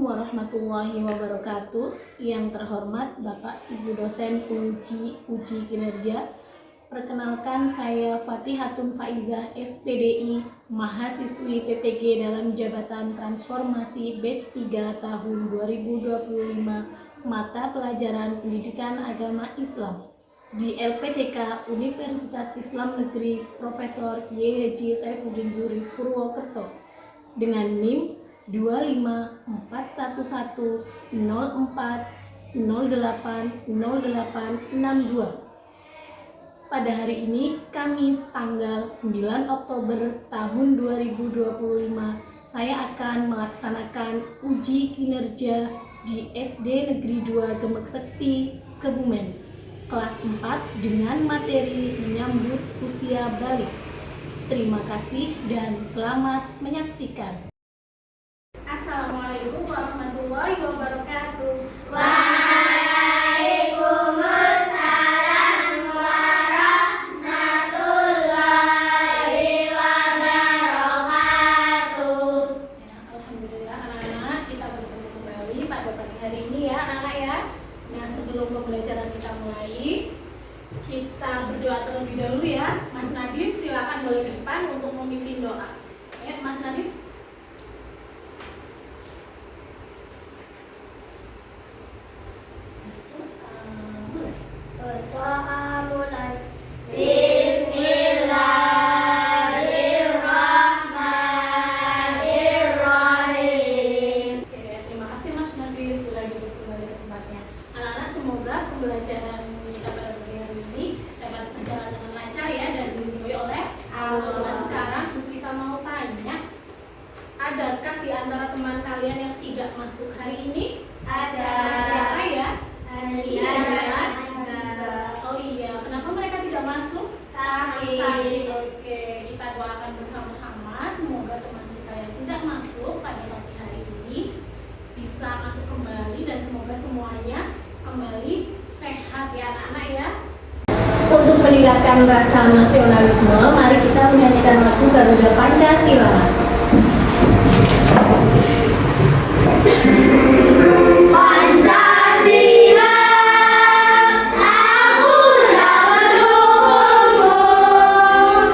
warahmatullahi wabarakatuh. Yang terhormat Bapak Ibu dosen uji kinerja. Perkenalkan, saya Fatihatun Faizah SPDI, mahasiswi PPG dalam jabatan transformasi batch 3 tahun 2025, mata pelajaran Pendidikan Agama Islam di LPTK Universitas Islam Negeri Profesor Y. Haji Saifuddin Zuri Purwokerto dengan NIM 2541040800862. Pada hari ini, Kamis tanggal 9 Oktober tahun 2025, saya akan melaksanakan uji kinerja di SD Negeri 2 Gemek Sekti, Kebumen, kelas 4 dengan materi menyambut usia balik. Terima kasih dan selamat menyaksikan. Assalamualaikum warahmatullahi wabarakatuh. Waalaikumsalam warahmatullahi wabarakatuh. Alhamdulillah anak-anak, kita bertemu kembali pada pagi hari ini ya anak-anak ya. Nah, sebelum pembelajaran kita mulai, kita berdoa terlebih dahulu ya. Mas Nadif silakan boleh ke depan untuk memimpin doa. Ya, Mas Nadif. Berdoa mulai. Bismillahirrahmanirrahim. Oke, terima kasih Mas Nadif sudah duduk kembali ke tempatnya. Anak-anak, semoga pembelajaran kita pada pagi hari ini dapat berjalan dengan lancar ya dan dilindungi oleh Allah. Nah, sekarang kita mau tanya, adakah di antara teman kalian yang tidak masuk hari ini? Ada. Siapa ya? Iya. Oh iya, kenapa mereka tidak masuk? Sakit. Oke, kita doakan bersama-sama semoga teman kita yang tidak masuk pada pagi hari ini bisa masuk kembali dan semoga semuanya kembali sehat ya anak-anak ya. Untuk meningkatkan rasa nasionalisme, mari kita menyanyikan lagu Garuda Pancasila. Pancasila, aku tak mendukungmu.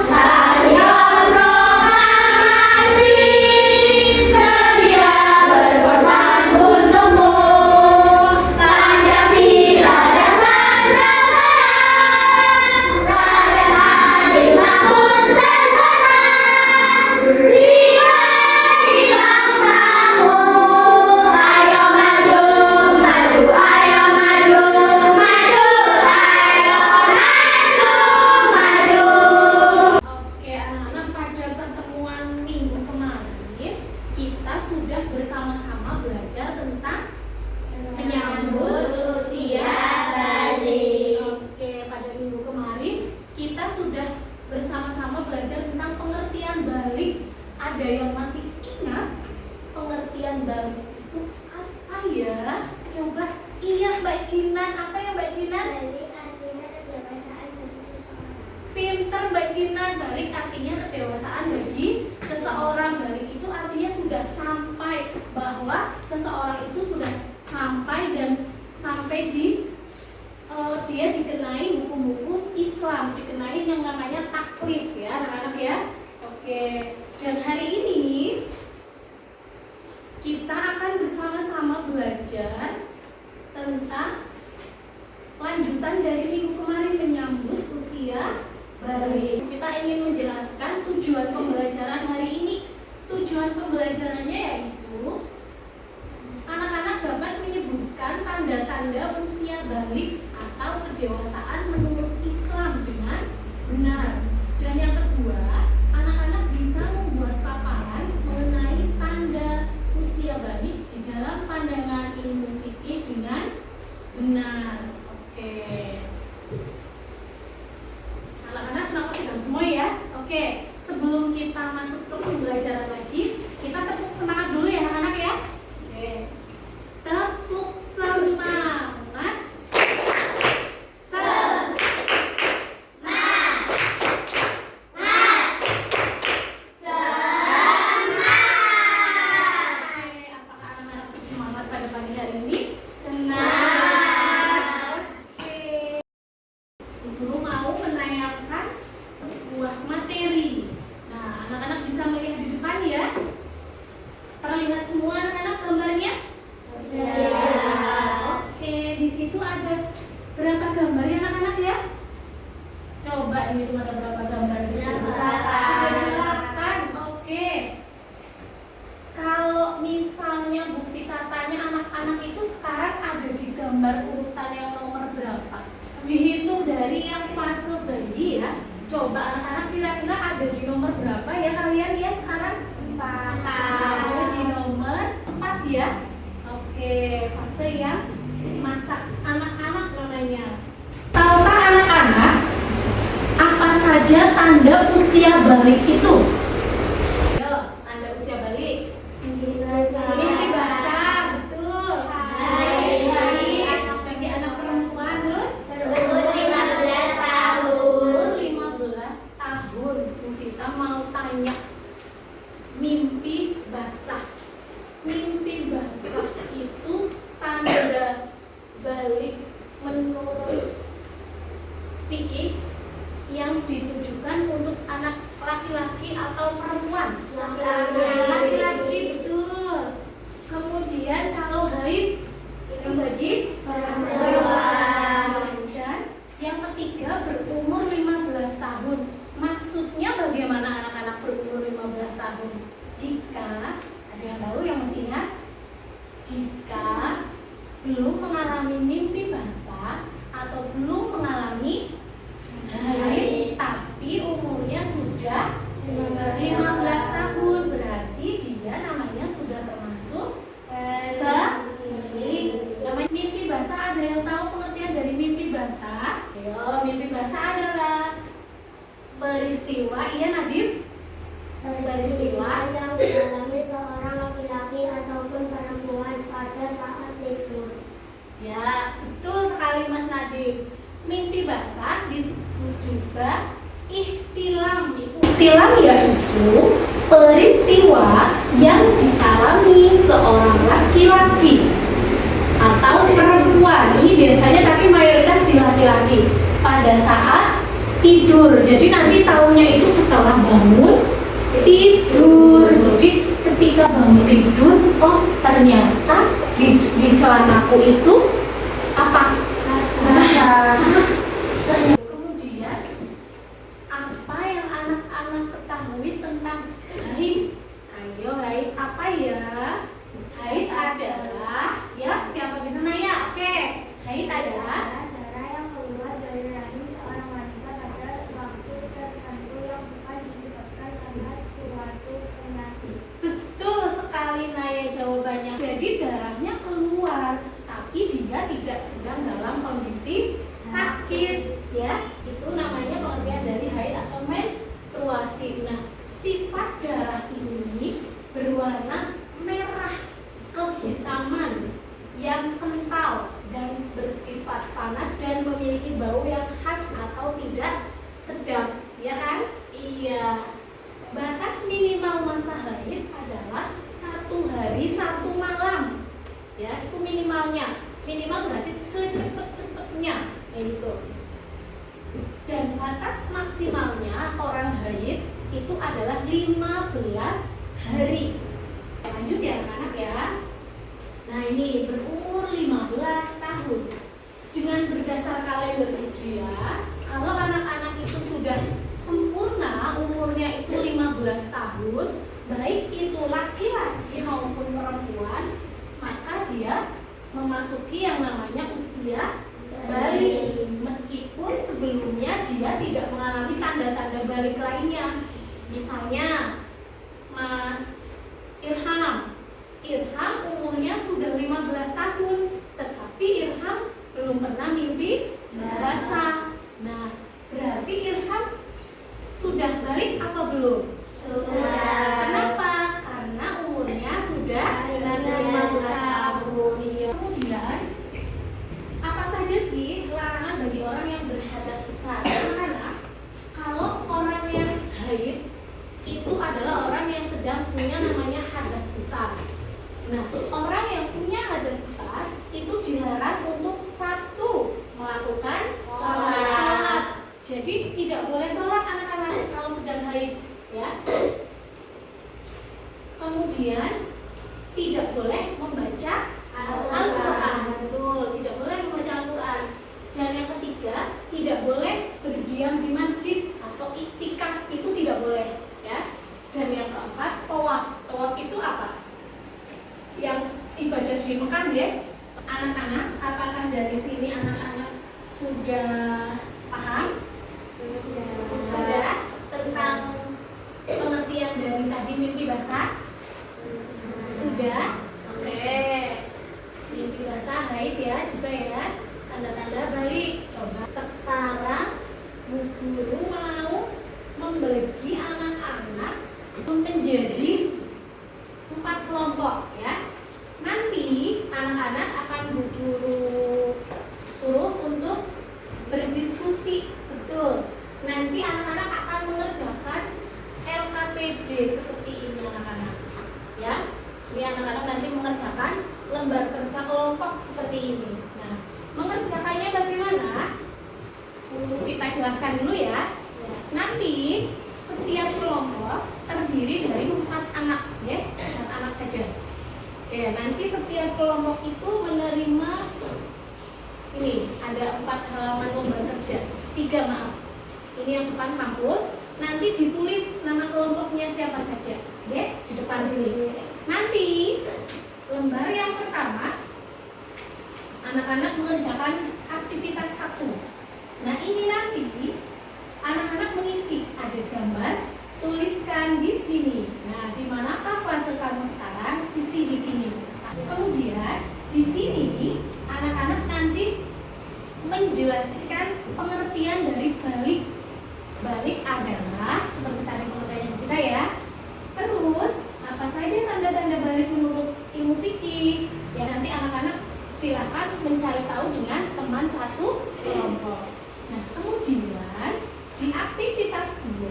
Karya proklamasi, sedia berkorban untukmu. Pancasila dasar negara, rakyat adil makmur sentosa. Pribadi bangsamu, ayo maju, maju, ayo maju, maju, ayo maju, maju. Oke anak-anak, pada pertemuan minggu kemarin kita sudah bersama-sama belajar tentang Menyambut usia balik. Oke, pada minggu kemarin kita sudah bersama-sama belajar tentang pengertian balik. Ada yang masih ingat pengertian balik itu apa ya? Coba, iya Mbak Cinan, apa ya Mbak Cinan? Balik artinya kedewasaan bagi seseorang. Pinter Mbak Cinan, balik artinya kedewasaan bagi seseorang. Balik itu artinya sudah sampai, bahwa seseorang itu sudah sampai dan sampai di dia dikenai hukum-hukum Islam, dikenai yang namanya taklif ya anak-anak ya. Oke, dan hari ini kita akan bersama-sama belajar tentang lanjutan dari minggu kemarin menyambut usia balik. Kita ingin menjelaskan tujuan pembelajaran hari ini. Tujuan pembelajarannya yaitu anak-anak dapat menyebutkan tanda-tanda usia balik atau kedewasaan menurut Islam dengan benar. Dan yang kedua, anak-anak bisa membuat paparan mengenai tanda usia balik di dalam pandangan ilmu fikih dengan benar. Oke. Anak-anak kenapa tidak semua ya? Oke, sebelum kita masuk ke pembelajaran lagi, kita tepuk semangat dulu ya anak-anak ya. Oke. Tepuk semangat. Oke, apakah anak-anak bersemangat? Nadim ada berapa gambar di sini? Berapa? Ada 8. Oke. Kalau misalnya Bu Vita tanya anak-anak itu sekarang ada di gambar urutan yang nomor berapa? Dihitung dari yang fase bayi ya. Coba anak-anak kira-kira ada di nomor berapa ya kalian ya sekarang? 4. Ada di nomor 4 ya. Oke, fase yang masa anak-anak namanya. Tahukah anak-anak apa saja tanda usia balik itu? Yo, tanda usia balik. Mimpi basah, betul. Bagi anak perempuan terus Umur 15 tahun. umur 15 tahun. Bu Vita mau tanya mimpi basah. Mimpi basah itu tanda balik menurut fikih yang ditujukan untuk anak laki-laki atau perempuan? Laki-laki, betul. Kemudian kalau haid yang bagi perempuan. Dan yang ketiga berumur 15 tahun. Maksudnya bagaimana anak-anak berumur 15 tahun? Jika ada yang tahu yang masih ingat? Jika belum mengalami mimpi basah atau belum mengalami haid tapi umurnya sudah 15 tahun, berarti dia namanya sudah termasuk balik. Namanya mimpi basah, ada yang tahu pengertian dari mimpi basah? Ayo, mimpi basah adalah peristiwa, iya Nadif? Peristiwa yang dialami seorang laki-laki ataupun perempuan pada saat tidur. Ya, betul sekali Mas Nadif. Mimpi basah disebut juga ihtilam. Ihtilam yaitu peristiwa yang dialami seorang laki-laki atau perempuan. Ini biasanya tapi mayoritas di laki-laki pada saat tidur. Jadi nanti tahunya itu setelah bangun tidur. Jadi ketika bangun tidur, oh ternyata di celanaku itu apa? Basah. Kemudian apa yang anak-anak ketahui tentang haid? Ayo, haid apa ya? Haid adalah, ya siapa bisa nanya? Oke, haid adalah Darah yang keluar dari rahim seorang wanita pada waktu tertentu yang bukan disebabkan karena suatu penyakit. betul sekali Naya jawabannya. Jadi darahnya keluar, tapi dia tidak sedang dalam kondisi sakit, ya. Itu namanya pengertian dari haid atau menstruasi. Nah, sifat darah ini berwarna merah kehitaman yang kental dan bersifat panas dan memiliki bau yang khas atau tidak sedap, ya kan? Iya. Batas minimal masa haid adalah 1 hari 1 malam. Ya, itu minimalnya. Minimal berarti secepat-cepatnya, gitu. Dan batas maksimalnya orang haid itu adalah 15 hari. Lanjut ya anak-anak ya. Nah, ini berumur 15 tahun. Dengan berdasar kalender Hijriah, kalau anak-anak itu sudah sempurna umurnya itu 15 tahun, baik itu laki-laki maupun perempuan, maka dia memasuki yang namanya usia balik. Meskipun sebelumnya dia tidak mengalami tanda-tanda balik lainnya. Misalnya Mas Irham umurnya sudah 15 tahun, tetapi Irham belum pernah mimpi basah. Nah, berarti Irham sudah balik apa belum? Sudah. Kenapa? Karena umurnya sudah 15 tahun. Iya. Kemudian, apa saja sih larangan bagi orang yang berhadas besar? Karena kalau orang yang haid itu adalah orang yang sedang punya namanya hadas besar. Nah, orang yang punya hadas besar itu dilarang untuk satu melakukan sholat. Jadi tidak boleh sholat anak-anak kalau sedang haid, ya. Kemudian tidak boleh membaca Al-Quran. Betul, tidak boleh membaca Al-Quran. Dan yang ketiga, tidak boleh berdiam di masjid yang ibadah di Mekah ya. Anak-anak, apakah dari sini anak-anak sudah paham? Sudah tentang pengertian dari tadi mimpi basah? Sudah? Oke. Mimpi basah haid ya juga ya. Tanda-tanda balik. Coba sekarang Bu Guru mau membagi anak-anak menjadi 4 kelompok ya. Nanti anak-anak akan Bu Guru suruh untuk berdiskusi. Betul. Nanti anak-anak akan mengerjakan LKPD seperti ini anak-anak. Ya. Ini anak-anak nanti mengerjakan lembar kerja kelompok seperti ini. Nah, mengerjakannya bagaimana? Kita jelaskan dulu ya. Nanti setiap kelompok terdiri dari 4 anak ya, 4 anak saja. Oke, nanti setiap kelompok itu menerima ini ada 4 halaman lembar kerja, 3 maaf. Ini yang depan sampul. Nanti ditulis nama kelompoknya siapa saja, ya di depan sini. Nanti lembar yang pertama anak-anak mengerjakan aktivitas 1. Nah ini nanti anak-anak mengisi, ada gambar, tuliskan di sini. Nah, di manakah fase kamu sekarang? Isi di sini. Nah, kemudian di sini anak-anak nanti menjelaskan pengertian dari balik. Balik adalah seperti tadi pengertian kita ya. Terus apa saja tanda-tanda balik menurut ilmu fikih? Ya nanti anak-anak silakan mencari tahu dengan teman satu kelompok. Nah, kemudian di aktivitas 2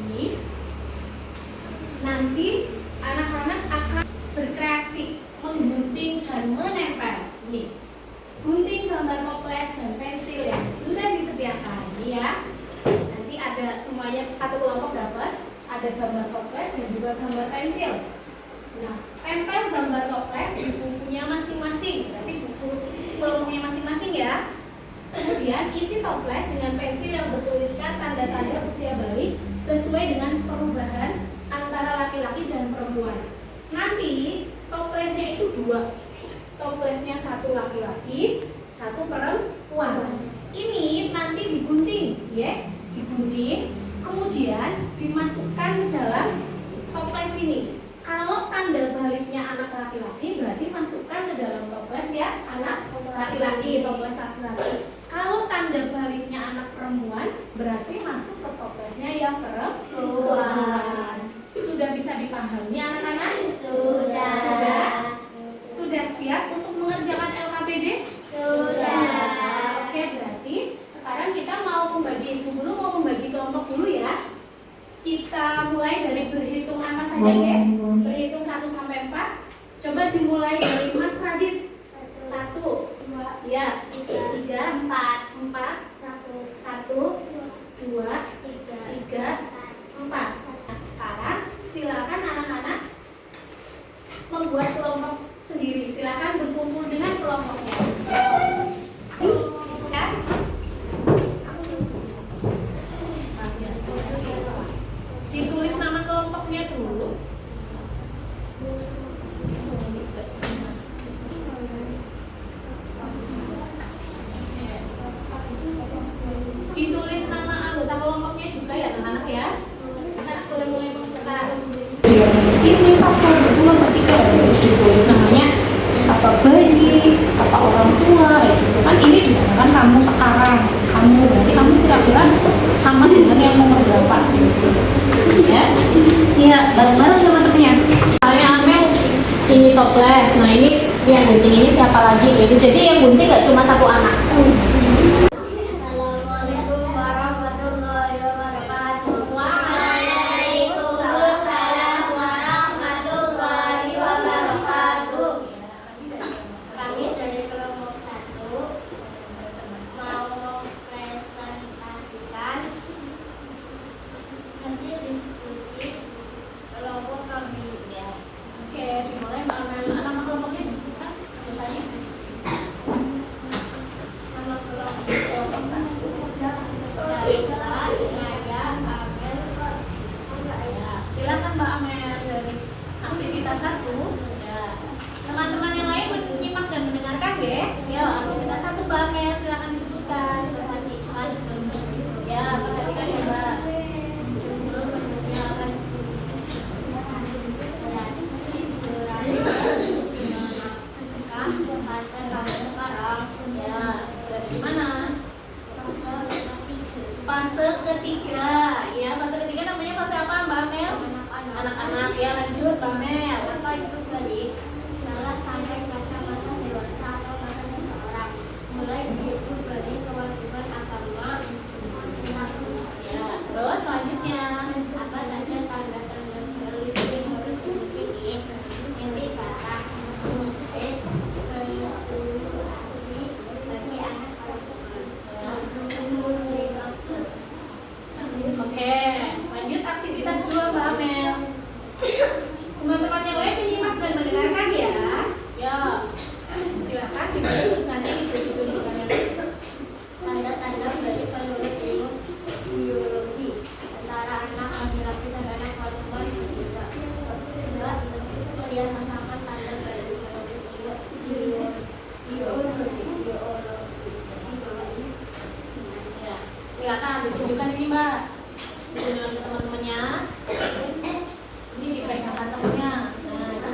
ini nanti anak-anak akan berkreasi, menggunting dan menempel. Ini gunting gambar toples dan pensil yang sudah disediakan ini ya. Nanti ada semuanya satu kelompok dapat, ada gambar toples dan juga gambar pensil. Nah, tempel gambar toples di bukunya masing-masing, berarti buku kelompoknya masing-masing ya. Kemudian isi toples dengan pensil yang bertuliskan tanda-tanda usia balik sesuai dengan perubahan antara laki-laki dan perempuan. Nanti toplesnya itu 2. Toplesnya 1 laki-laki, 1 perempuan. Ini nanti digunting, ya, digunting. Kemudian dimasukkan ke dalam toples ini. Kalau tanda baliknya anak laki-laki berarti masukkan ke dalam toples ya anak laki-laki, toples laki-laki. Kalau tanda baliknya anak perempuan berarti masuk ke toplesnya yang perempuan. Sudah bisa dipahami anak-anak? Sudah. Sudah siap untuk mengerjakan LKPD? Sudah. Oke, berarti sekarang kita mau membagi kelompok dulu ya. Kita mulai dari berhitung angka saja ya. Berhitung 1 sampai 4. Coba dimulai dari Mas Radit. 1, 2, ya, 3, 4, 1, 2, 3, 4. Nah, sekarang silakan anak-anak membuat kelompok sendiri. Silakan berkumpul dengan kelompoknya. Ya. Ditulis nama kelompoknya dulu. Ditulis nama anggota kelompoknya juga ya anak-anak ya. Anak boleh mulai mencetak. Ini satu buku nomor 3 harus ditulis namanya apa bayi, apa orang tua, ya gitu kan. Ini dikatakan kamu sekarang, kamu berarti kamu kira-kira sama dengan yang nomor berapa gitu. Ya, iya bareng-bareng sama temennya. Saya Amel ini toples, nah ini yang gunting ini siapa lagi gitu. Jadi yang gunting nggak cuma 1 anak. Assalamualaikum warahmatullahi wabarakatuh. Waalaikumsalam warahmatullahi wabarakatuh. Kami dari kelompok 1 mau mempresentasikan hasil diskusi kelompok kami ya. Oke, dimulai Mbak Amel. Nama kelompoknya disebutkan tadi. Nama kelompok 1 Nabila, Maya, Amel, Ya, silakan Mbak Amel dari aktivitas 1. Ya.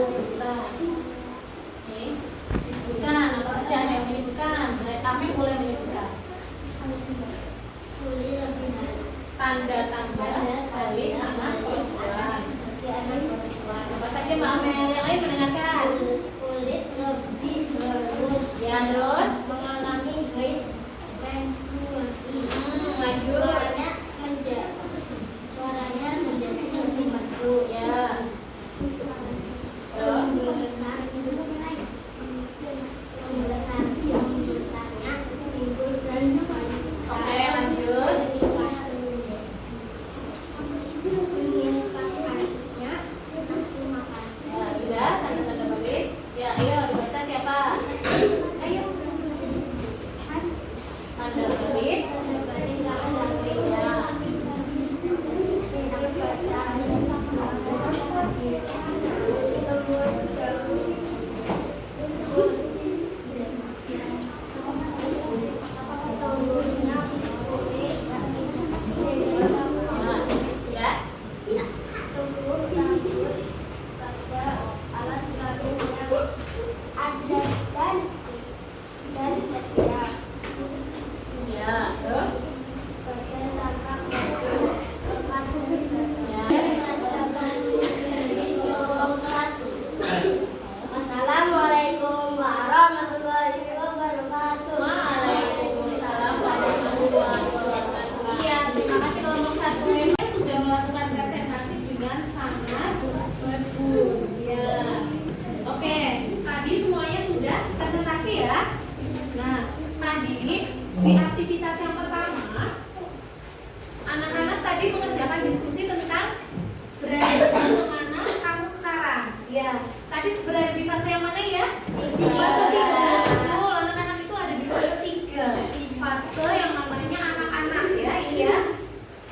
Nih, disebutkan apa saja yang menyebutkan. Kami boleh menyebutkan tanda-tanda balik anak perempuan. Apa saja Mbak Amel? Yang lain mendengarkan. Kulit lebih halus. Ya, terus Mengalami haid menstruasi. Lanjut. Suaranya menjadi lebih merdu. Ya. Pembesarnya timbul dan Oke, lanjut. meningkatkannya nafsu makan. Ya, sudah tanda-tanda balik. Ya, ayo dibaca siapa? Ayo, Tanda balik. Ya. Nah, sudah? Ya, terus? Assalamualaikum warahmatullahi wabarakatuh. Waalaikumsalam warahmatullahi wabarakatuh. Iya, terima kasih kelompok 1. Sudah melakukan presentasi dengan sangat bagus. Ya. Oke, tadi semuanya sudah presentasi ya. Nah, tadi di aktivitas yang pertama, anak-anak tadi mengerjakan diskusi tentang berada di fase mana kamu sekarang. Ya, tadi berada di fase yang mana ya? Di fase 3. Betul, anak-anak itu ada di fase 3. Di fase yang namanya anak-anak ya, ini ya.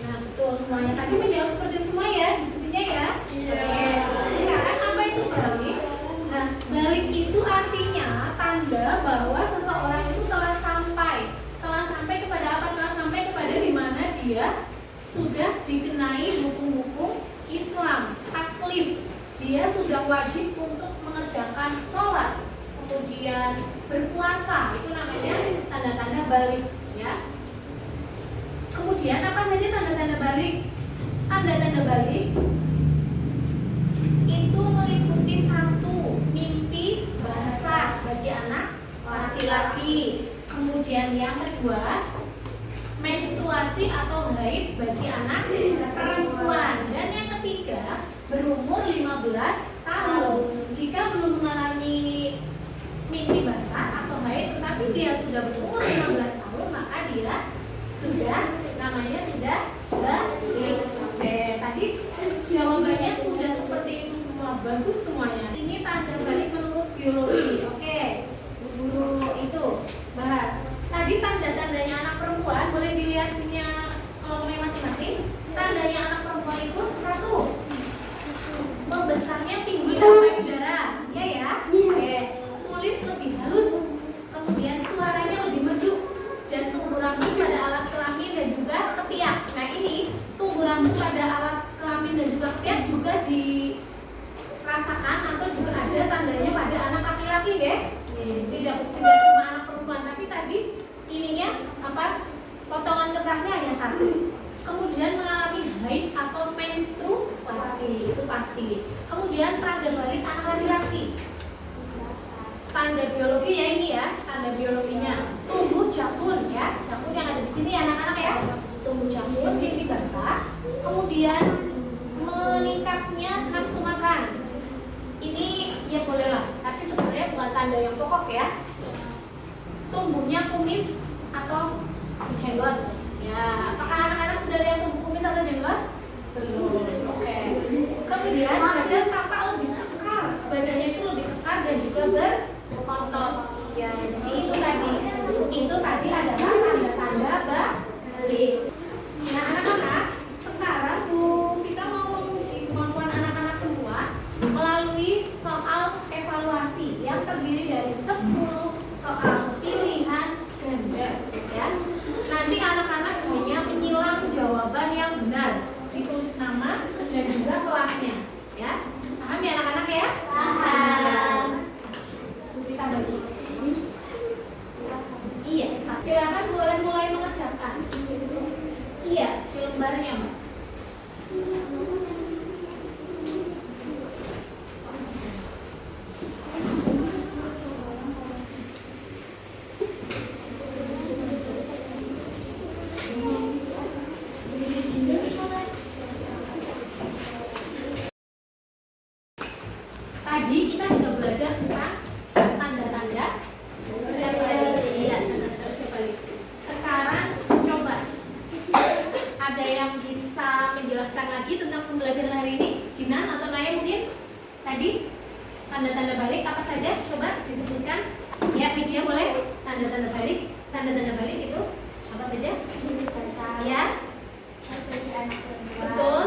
Nah, betul semuanya. Tadi menjawab seperti itu semua ya diskusinya ya. Oke, sekarang apa itu balik? Nah, balik itu artinya tanda bahwa seseorang itu telah sampai kepada apa? Telah sampai kepada di mana dia sudah dikenai hukum-hukum Islam, taklif. Dia sudah wajib untuk mengerjakan sholat, kemudian berpuasa. Itu namanya tanda-tanda balik ya. Kemudian apa saja tanda-tanda balik? Tanda-tanda balik itu meliputi 1, mimpi basah bagi anak laki-laki. Kemudian yang kedua, menstruasi atau haid bagi anak perempuan. Dan yang ketiga, berumur 15 tahun. Jika belum mengalami mimpi basah atau haid tetapi dia sudah berumur 15 tahun, maka dia sudah namanya sudah balik. Oke, tadi jawabannya sudah seperti itu semua, bagus semuanya. Ini tanda balik menurut biologi. Oke, guru itu bahas. Tadi tanda-tandanya anak perempuan boleh dilihat punya kelompoknya masing-masing. Tandanya anak perempuan itu 1, membesarnya pinggul dan payudara, ya. Oke, kulit lebih halus, kemudian suaranya lebih merdu, dan tumbuh rambut pada alat kelamin dan juga ketiak. Nah ini tumbuh rambut pada alat kelamin dan juga ketiak juga dirasakan atau juga ada tandanya pada anak laki-laki, deh. Tidak cuma anak perempuan, tapi tadi ininya apa? Potongan kertasnya hanya 1. Kemudian mengalami haid atau menstruasi, itu pasti. Kemudian tanda balik anak laki-laki. Tanda biologi ya ini ya, tanda biologinya. Tumbuh jabun ya, jabun yang ada di sini anak-anak ya. Tumbuh jabun, mimpi basah. Kemudian meningkatnya nafsu makan. Ini ya bolehlah, tapi sebenarnya bukan tanda yang pokok ya. Tumbuhnya kumis atau jenggot. Ya, apakah anak-anak sudah ada yang tumbuh kumis atau jenggot? Belum. Oke. Kemudian badan tampak lebih kekar, badannya itu lebih kekar dan juga berotot. Ya, jadi itu tadi adalah tanda-tanda balik. Nah, anak-anak, sekarang Bu Vita mau menguji kemampuan anak-anak semua melalui soal evaluasi yang terdiri dari 10 soal pilihan ganda ya. Nanti anak-anak hanya menyilang jawaban yang benar, ditulis nama dan juga kelasnya ya. Paham ya anak-anak ya? Paham. apa saja? Coba disebutkan. Ya, media boleh. Tanda-tanda balik. Tanda-tanda balik itu apa saja? Ya, betul.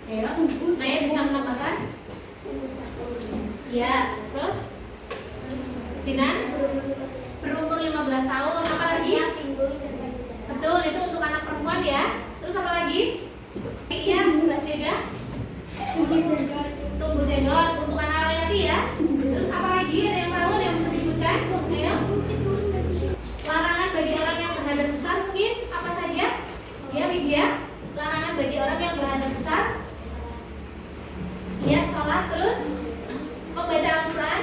Ya, Naya bisa menambahkan? Ya, terus? Jinan? Berumur 15 tahun. Apa lagi? Betul, itu untuk anak perempuan ya. Terus apa lagi? Iya, Mbak Seda. Tumbuh jenggot untuk anak laki-laki ya. Terus apa lagi? Ada yang tahu? Ada yang bisa disebutkan? Ayo. Larangan bagi orang yang berhadas besar mungkin apa saja? Ya, Widya. Larangan bagi orang yang berhadas besar. Iya, sholat. Terus membaca Al-Quran.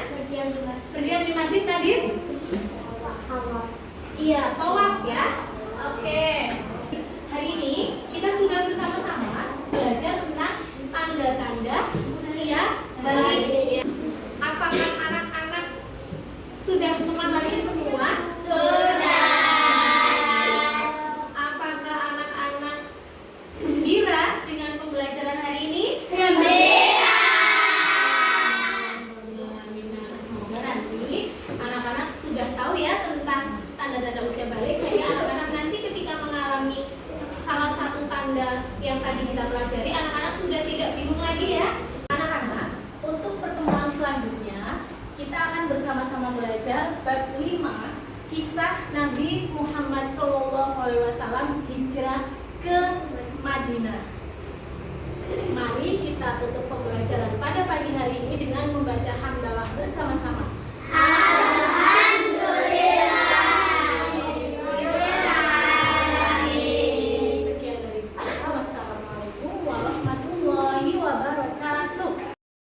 Berdiam di masjid tadi. Iya, tawaf ya. Oke. Hari ini kita sudah bersama-sama belajar tentang tanda-tanda usia balik. Apakah anak-anak sudah memahami semua? Sudah. Apakah anak-anak gembira dengan pembelajaran hari ini? Gembira. Semoga nanti anak-anak sudah tahu ya tentang tanda-tanda usia balik. Saya anak-anak nanti ketika mengalami salah satu tanda yang tadi kita pelajari, anak-anak sudah tidak bingung lagi ya. Anak-anak, untuk pertemuan selanjutnya kita akan bersama-sama belajar bab 5 kisah Nabi Muhammad SAW hijrah ke Madinah. Mari kita tutup pembelajaran pada